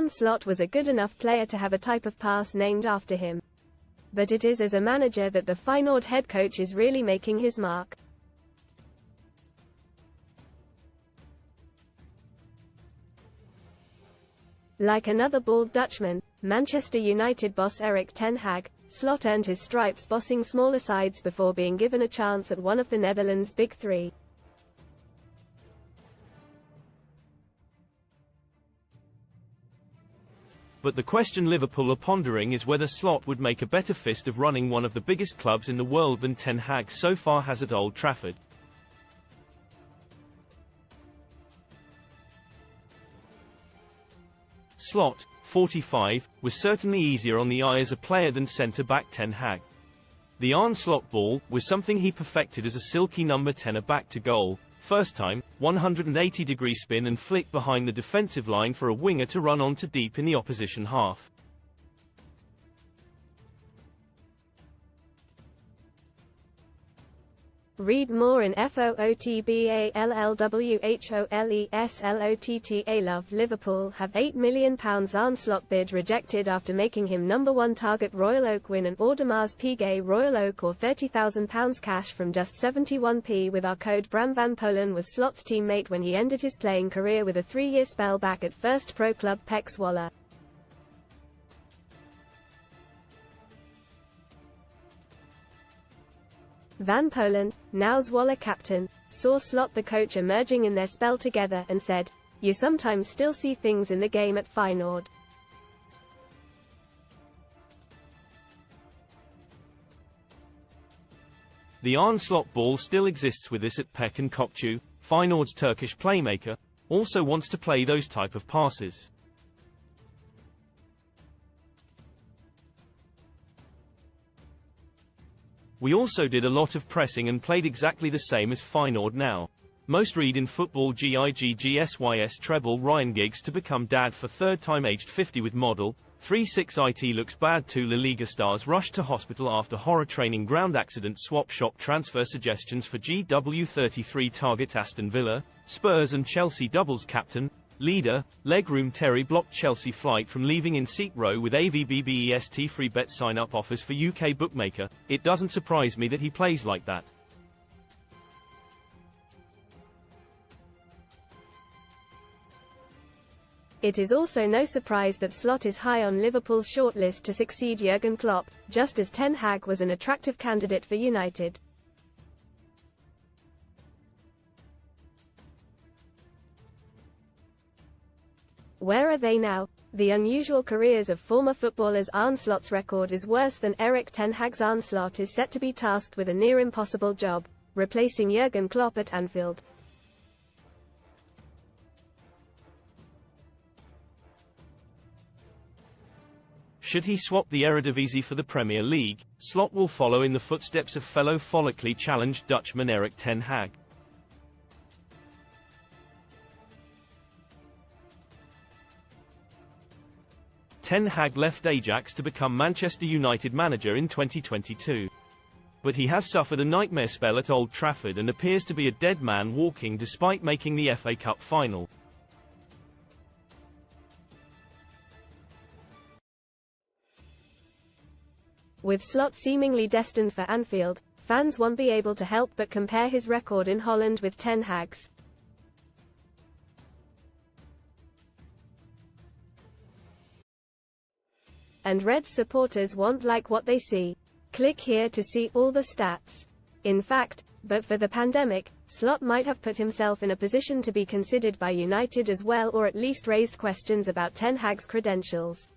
Arne Slot was a good enough player to have a type of pass named after him. But it is as a manager that the Feyenoord head coach is really making his mark. Like another bald Dutchman, Manchester United boss Erik ten Hag, Slot earned his stripes bossing smaller sides before being given a chance at one of the Netherlands' big three. But the question Liverpool are pondering is whether Slot would make a better fist of running one of the biggest clubs in the world than Ten Hag so far has at Old Trafford. Slot, 45, was certainly easier on the eye as a player than centre-back Ten Hag. The Arne Slot ball was something he perfected as a silky number 10 back to goal. First time, 180-degree spin and flick behind the defensive line for a winger to run onto deep in the opposition half. Read more in FOOTBALLWHOLESLOTTA. Love. Liverpool have £8 million Arne Slot bid rejected after making him number 1 target. Royal Oak win an Audemars Piguet Royal Oak or £30,000 cash from just 71p with our code BRAM. Van Polen was Slot's teammate when he ended his playing career with a 3-year spell back at first pro club Pek Zwolle. Van Polen, now Zwolle captain, saw Slot the coach emerging in their spell together and said, "You sometimes still see things in the game at Feyenoord." The Arne Slot ball still exists with us at Pek and Kokcu. Feyenoord's Turkish playmaker also wants to play those type of passes. We also did a lot of pressing and played exactly the same as Feyenoord now. Most read in football GIGGSYS treble Ryan Giggs to become dad for third time aged 50 with model. 36 IT looks bad. 2 La Liga stars rushed to hospital after horror training ground accident. Swap shop transfer suggestions for GW33 target Aston Villa. Spurs and Chelsea doubles captain. Leader, legroom Terry blocked Chelsea flight from leaving in seat row with AVBBEST free bet sign-up offers for UK bookmaker. It doesn't surprise me that he plays like that. It is also no surprise that Slot is high on Liverpool's shortlist to succeed Jurgen Klopp, just as Ten Hag was an attractive candidate for United. Where are they now? The unusual careers of former footballers. Arne Slot's record is worse than Erik ten Hag's. Arne Slot is set to be tasked with a near-impossible job, replacing Jurgen Klopp at Anfield. Should he swap the Eredivisie for the Premier League, Slot will follow in the footsteps of fellow follically challenged Dutchman Erik ten Hag. Ten Hag left Ajax to become Manchester United manager in 2022. But he has suffered a nightmare spell at Old Trafford and appears to be a dead man walking despite making the FA Cup final. With Slot seemingly destined for Anfield, fans won't be able to help but compare his record in Holland with Ten Hag's. And Reds supporters won't like what they see. Click here to see all the stats. In fact, but for the pandemic, Slot might have put himself in a position to be considered by United as well, or at least raised questions about Ten Hag's credentials.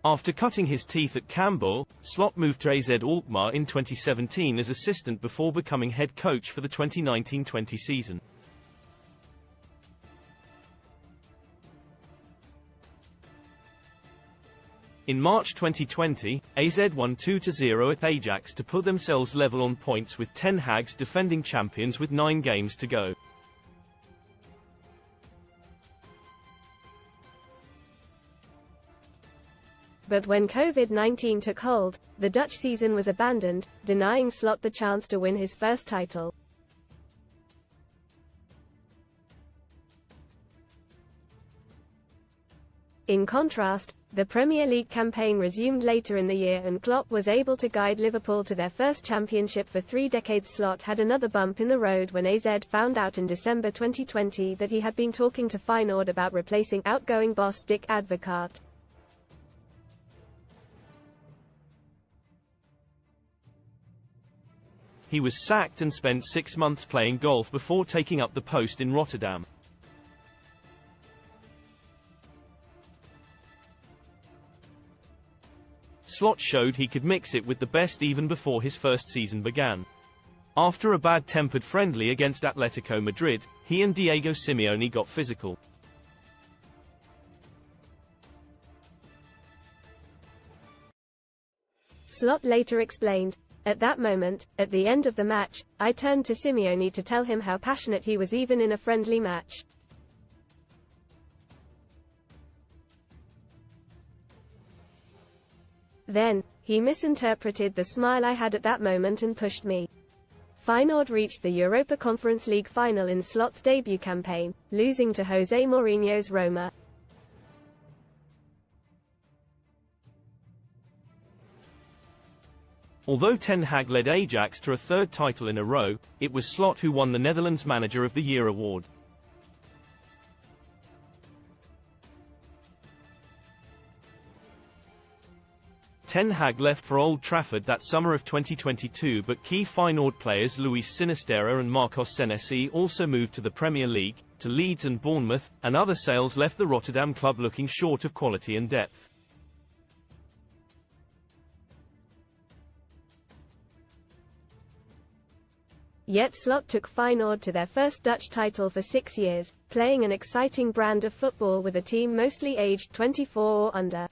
After cutting his teeth at Campbell, Slot moved to AZ Alkmaar in 2017 as assistant before becoming head coach for the 2019-20 season. In March 2020, AZ won 2-0 at Ajax to put themselves level on points with Ten Hag's defending champions with 9 games to go. But when COVID-19 took hold, the Dutch season was abandoned, denying Slot the chance to win his first title. In contrast, the Premier League campaign resumed later in the year and Klopp was able to guide Liverpool to their first championship for 3 decades. Slot had another bump in the road when AZ found out in December 2020 that he had been talking to Feyenoord about replacing outgoing boss Dick Advocaat. He was sacked and spent 6 months playing golf before taking up the post in Rotterdam. Slot showed he could mix it with the best even before his first season began. After a bad-tempered friendly against Atletico Madrid, he and Diego Simeone got physical. Slot later explained, "At that moment, at the end of the match, I turned to Simeone to tell him how passionate he was even in a friendly match. Then, he misinterpreted the smile I had at that moment and pushed me." Feyenoord reached the Europa Conference League final in Slot's debut campaign, losing to Jose Mourinho's Roma. Although Ten Hag led Ajax to a 3rd title in a row, it was Slot who won the Netherlands Manager of the Year award. Ten Hag left for Old Trafford that summer of 2022, but key Feyenoord players Luis Sinisterra and Marcos Senesi also moved to the Premier League, to Leeds and Bournemouth, and other sales left the Rotterdam club looking short of quality and depth. Yet Slot took Feyenoord to their first Dutch title for 6 years, playing an exciting brand of football with a team mostly aged 24 or under.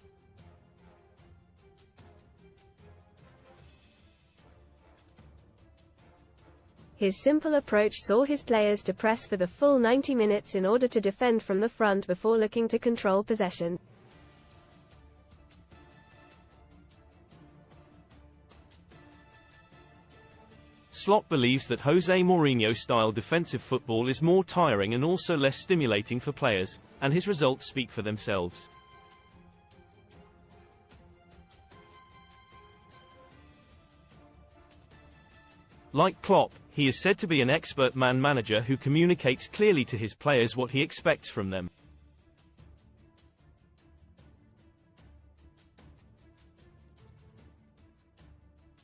His simple approach saw his players to press for the full 90 minutes in order to defend from the front before looking to control possession. Slot believes that Jose Mourinho-style defensive football is more tiring and also less stimulating for players, and his results speak for themselves. Like Klopp, he is said to be an expert man-manager who communicates clearly to his players what he expects from them.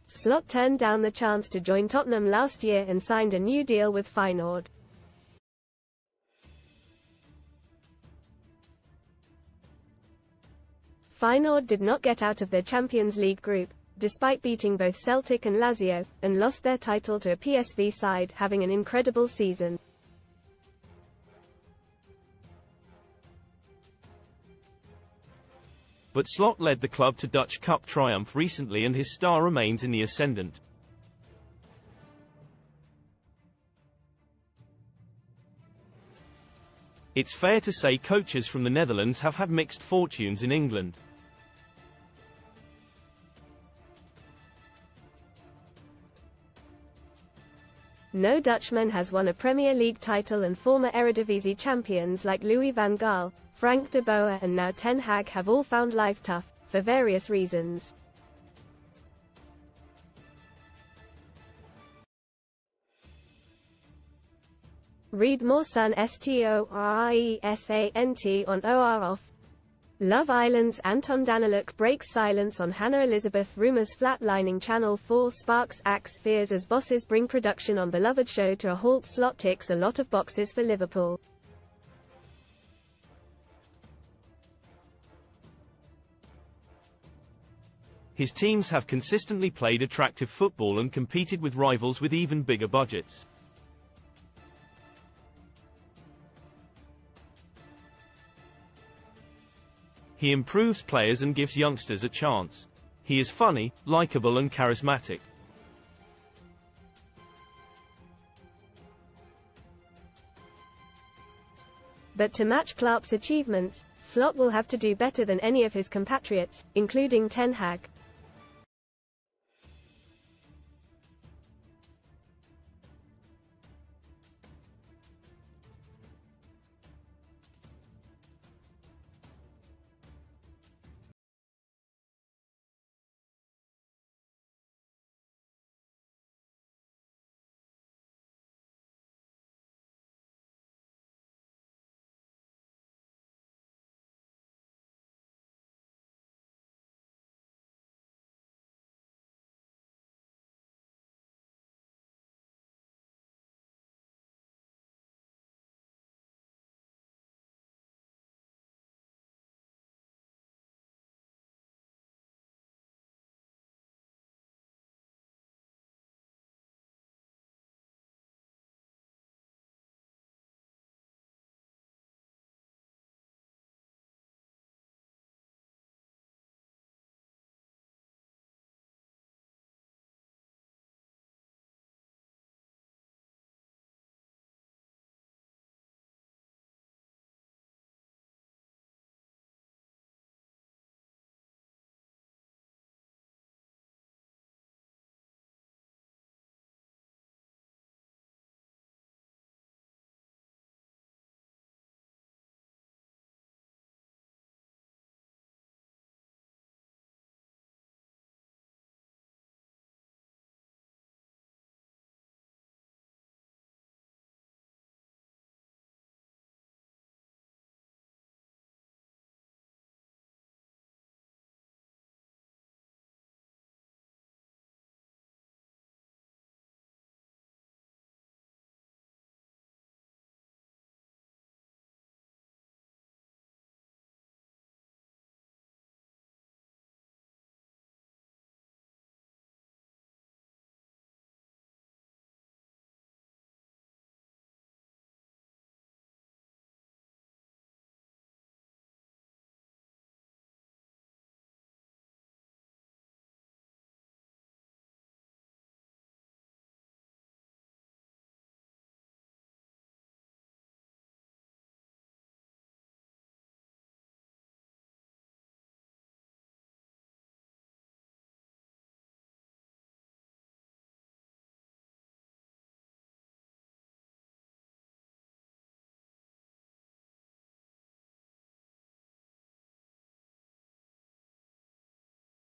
Slot turned down the chance to join Tottenham last year and signed a new deal with Feyenoord. Feyenoord did not get out of their Champions League group, despite beating both Celtic and Lazio, and lost their title to a PSV side having an incredible season. But Slot led the club to Dutch Cup triumph recently and his star remains in the ascendant. It's fair to say coaches from the Netherlands have had mixed fortunes in England. No Dutchman has won a Premier League title, and former Eredivisie champions like Louis van Gaal, Frank de Boer and now Ten Hag have all found life tough, for various reasons. Read more Sun STORIESANT on OR off. Love Island's Anton Daniluk breaks silence on Hannah Elizabeth rumors flatlining Channel 4. Sparks axe fears as bosses bring production on beloved show to a halt. Slot ticks a lot of boxes for Liverpool. His teams have consistently played attractive football and competed with rivals with even bigger budgets. He improves players and gives youngsters a chance. He is funny, likable and charismatic. But to match Klopp's achievements, Slot will have to do better than any of his compatriots, including Ten Hag.